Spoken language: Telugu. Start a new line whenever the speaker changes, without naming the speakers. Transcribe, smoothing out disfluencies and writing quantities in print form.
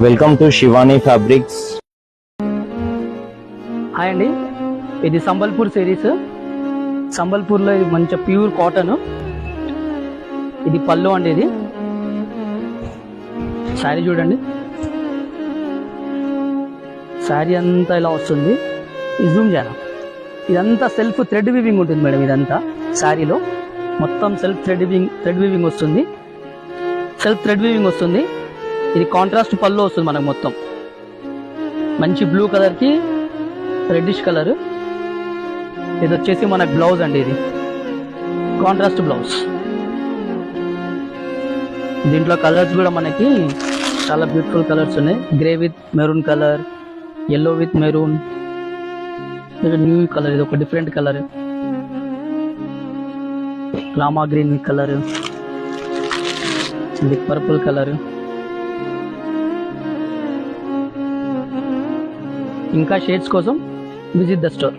Welcome to Shivani fabrics.
Hi అండి, ఇది సంబల్పూర్ సిరీస్. సంబల్పూర్లో ఇది మంచి ప్యూర్ కాటన్. ఇది పళ్ళు అండి. ఇది శారీ చూడండి, శారీ అంతా ఇలా వస్తుంది. ఇది జూమ్ చేయనా, ఇదంతా సెల్ఫ్ థ్రెడ్ వీవింగ్ ఉంటుంది మేడం. ఇదంతా శారీలో మొత్తం సెల్ఫ్ థ్రెడ్ వీవింగ్ వస్తుంది. సెల్ఫ్ థ్రెడ్ వీవింగ్ వస్తుంది. ఇది కాంట్రాస్ట్ పళ్ళు వస్తుంది మనకు. మొత్తం మంచి బ్లూ కలర్కి రెడ్డిష్ కలర్. ఇది వచ్చేసి మనకు బ్లౌజ్ అండి. ఇది కాంట్రాస్ట్ బ్లౌజ్. దీంట్లో కలర్స్ కూడా మనకి చాలా బ్యూటిఫుల్ కలర్స్ ఉన్నాయి. Grey with maroon colour, yellow with maroon, new colour. ఇది ఒక different colour. Rama green colour, ఇది పర్పుల్ కలర్. ఇంకా షేడ్స్ కోసం విజిట్ ద స్టోర్.